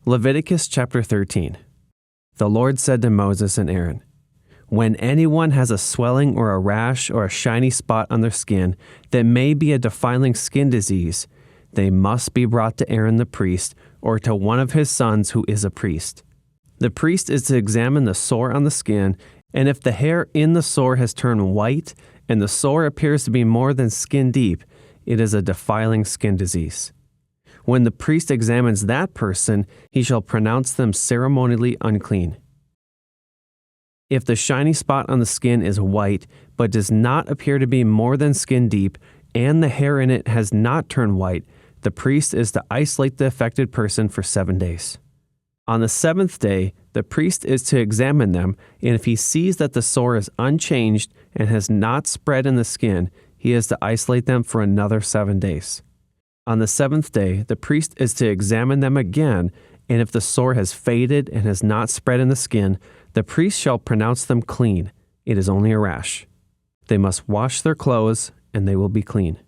Leviticus chapter 13. The Lord said to Moses and Aaron, "When anyone has a swelling or a rash or a shiny spot on their skin that may be a defiling skin disease, they must be brought to Aaron the priest or to one of his sons who is a priest. The priest is to examine the sore on the skin, and if the hair in the sore has turned white and the sore appears to be more than skin deep, it is a defiling skin disease. When the priest examines that person, he shall pronounce them ceremonially unclean. If the shiny spot on the skin is white, but does not appear to be more than skin deep, and the hair in it has not turned white, the priest is to isolate the affected person for 7 days. On the seventh day, the priest is to examine them, and if he sees that the sore is unchanged and has not spread in the skin, he is to isolate them for another 7 days. On the seventh day, the priest is to examine them again, and if the sore has faded and has not spread in the skin, the priest shall pronounce them clean. It is only a rash. They must wash their clothes, and they will be clean.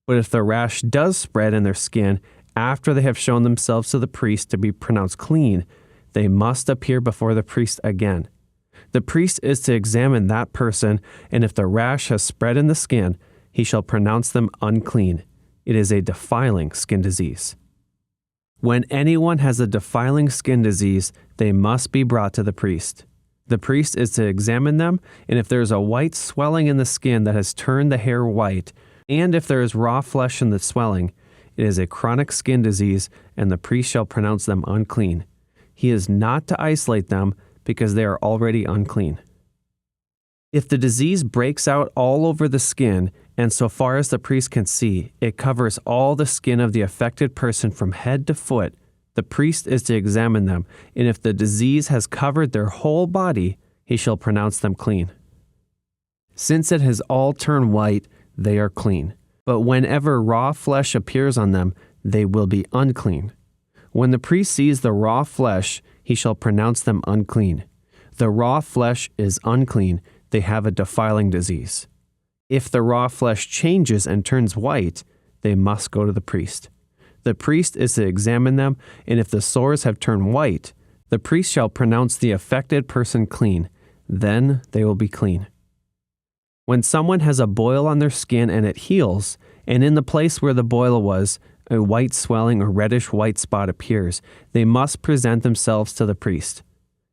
But if the rash does spread in their skin after they have shown themselves to the priest to be pronounced clean, they must appear before the priest again. The priest is to examine that person, and if the rash has spread in the skin, he shall pronounce them unclean. It is a defiling skin disease. When anyone has a defiling skin disease, they must be brought to the priest. The priest is to examine them, and if there is a white swelling in the skin that has turned the hair white, and if there is raw flesh in the swelling, it is a chronic skin disease, and the priest shall pronounce them unclean. He is not to isolate them, because they are already unclean. If the disease breaks out all over the skin, and so far as the priest can see, it covers all the skin of the affected person from head to foot, the priest is to examine them, and if the disease has covered their whole body, he shall pronounce them clean. Since it has all turned white, they are clean. But whenever raw flesh appears on them, they will be unclean. When the priest sees the raw flesh, he shall pronounce them unclean. The raw flesh is unclean. They have a defiling disease. If the raw flesh changes and turns white, they must go to the priest. The priest is to examine them, and if the sores have turned white, the priest shall pronounce the affected person clean. Then they will be clean. When someone has a boil on their skin and it heals, and in the place where the boil was, a white swelling or reddish white spot appears, they must present themselves to the priest.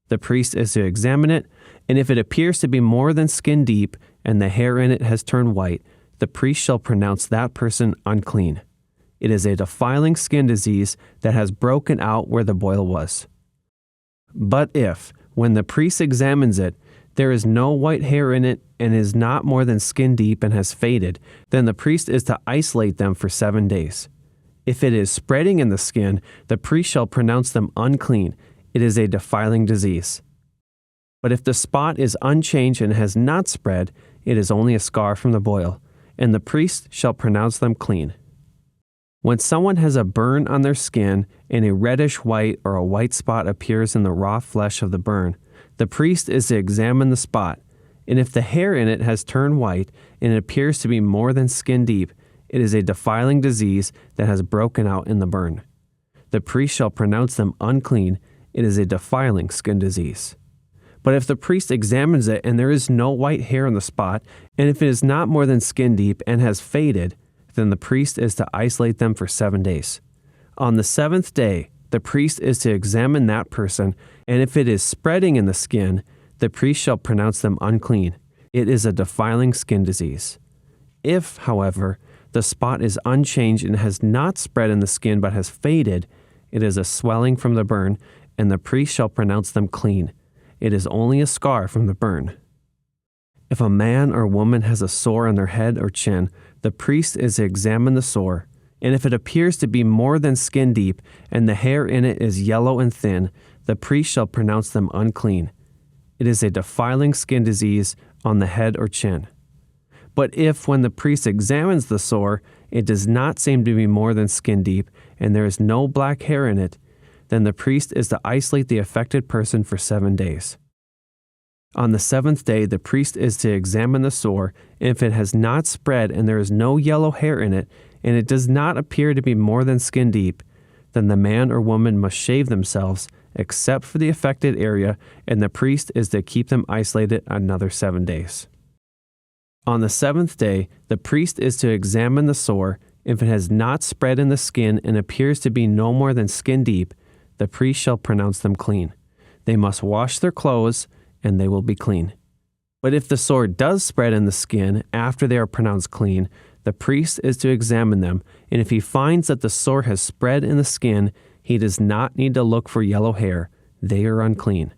The priest is to examine it, and if it appears to be more than skin deep and the hair in it has turned white, the priest shall pronounce that person unclean. It is a defiling skin disease that has broken out where the boil was. But if, when the priest examines it, there is no white hair in it and is not more than skin deep and has faded, then the priest is to isolate them for 7 days. If it is spreading in the skin, the priest shall pronounce them unclean. It is a defiling disease. But if the spot is unchanged and has not spread, it is only a scar from the boil, and the priest shall pronounce them clean. When someone has a burn on their skin and a reddish white or a white spot appears in the raw flesh of the burn, the priest is to examine the spot, and if the hair in it has turned white and it appears to be more than skin deep, it is a defiling disease that has broken out in the burn. The priest shall pronounce them unclean. It is a defiling skin disease. But if the priest examines it and there is no white hair on the spot, and if it is not more than skin deep and has faded, then the priest is to isolate them for 7 days. On the seventh day, the priest is to examine that person, and if it is spreading in the skin, the priest shall pronounce them unclean. It is a defiling skin disease. If, however, the spot is unchanged and has not spread in the skin but has faded, it is a swelling from the burn, and the priest shall pronounce them clean. It is only a scar from the burn. If a man or woman has a sore on their head or chin, the priest is to examine the sore, and if it appears to be more than skin deep, and the hair in it is yellow and thin, the priest shall pronounce them unclean. It is a defiling skin disease on the head or chin. But if, when the priest examines the sore, it does not seem to be more than skin deep, and there is no black hair in it, then the priest is to isolate the affected person for 7 days. On the seventh day, the priest is to examine the sore, and if it has not spread and there is no yellow hair in it, and it does not appear to be more than skin deep, then the man or woman must shave themselves, except for the affected area, and the priest is to keep them isolated another 7 days. On the 7th day, the priest is to examine the sore. If it has not spread in the skin and appears to be no more than skin deep, the priest shall pronounce them clean. They must wash their clothes, and they will be clean. But if the sore does spread in the skin after they are pronounced clean, the priest is to examine them, and if he finds that the sore has spread in the skin, he does not need to look for yellow hair. They are unclean.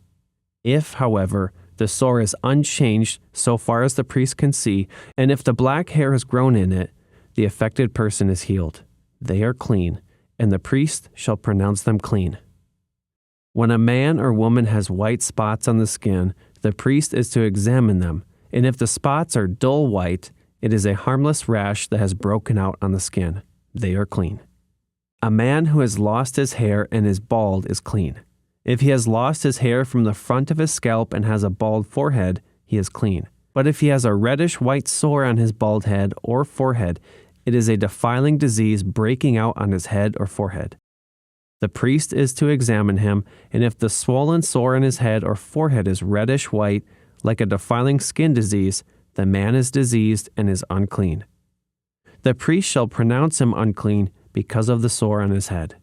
If, however, the sore is unchanged so far as the priest can see, and if the black hair has grown in it, the affected person is healed. They are clean, and the priest shall pronounce them clean. When a man or woman has white spots on the skin, the priest is to examine them, and if the spots are dull white, it is a harmless rash that has broken out on the skin. They are clean. A man who has lost his hair and is bald is clean. If he has lost his hair from the front of his scalp and has a bald forehead, he is clean. But if he has a reddish-white sore on his bald head or forehead, it is a defiling disease breaking out on his head or forehead. The priest is to examine him, and if the swollen sore on his head or forehead is reddish-white, like a defiling skin disease, the man is diseased and is unclean. The priest shall pronounce him unclean because of the sore on his head.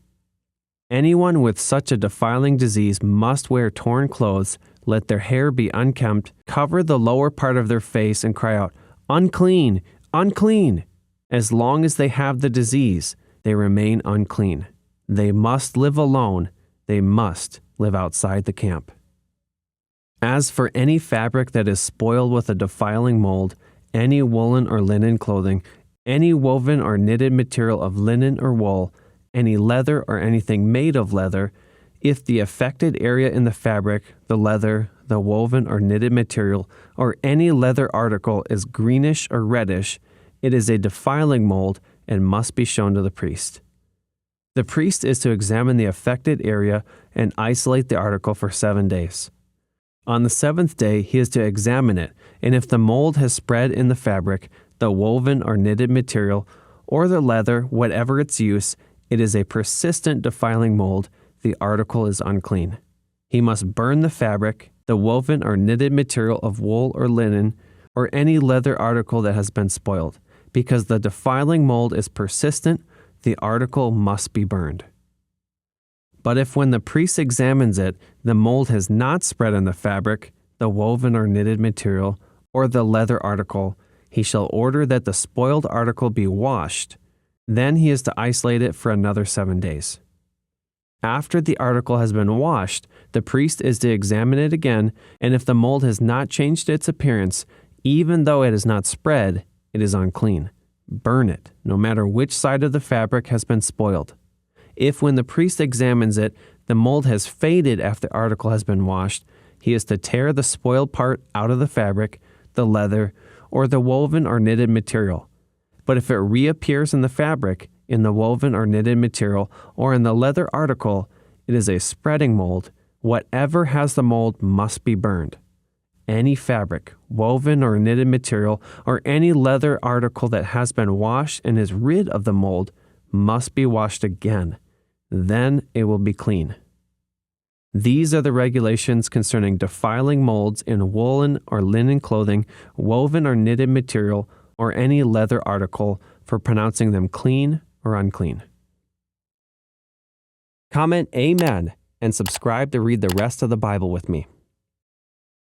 Anyone with such a defiling disease must wear torn clothes, let their hair be unkempt, cover the lower part of their face, and cry out, "Unclean! Unclean!" As long as they have the disease, they remain unclean. They must live alone. They must live outside the camp. As for any fabric that is spoiled with a defiling mold, any woolen or linen clothing, any woven or knitted material of linen or wool, any leather or anything made of leather, if the affected area in the fabric, the leather, the woven or knitted material, or any leather article is greenish or reddish, it is a defiling mold and must be shown to the priest. The priest is to examine the affected area and isolate the article for 7 days. On the 7th day, he is to examine it, and if the mold has spread in the fabric, the woven or knitted material, or the leather, whatever its use, it is a persistent defiling mold, the article is unclean. He must burn the fabric, the woven or knitted material of wool or linen, or any leather article that has been spoiled. Because the defiling mold is persistent, the article must be burned. But if when the priest examines it, the mold has not spread on the fabric, the woven or knitted material, or the leather article, he shall order that the spoiled article be washed. Then he is to isolate it for another 7 days. After the article has been washed, the priest is to examine it again, and if the mold has not changed its appearance, even though it has not spread, it is unclean. Burn it, no matter which side of the fabric has been spoiled. If when the priest examines it, the mold has faded after the article has been washed, he is to tear the spoiled part out of the fabric, the leather, or the woven or knitted material. But if it reappears in the fabric, in the woven or knitted material, or in the leather article, it is a spreading mold. Whatever has the mold must be burned. Any fabric, woven or knitted material, or any leather article that has been washed and is rid of the mold must be washed again. Then it will be clean. These are the regulations concerning defiling molds in woolen or linen clothing, woven or knitted material, or any leather article for pronouncing them clean or unclean. Comment Amen and subscribe to read the rest of the Bible with me.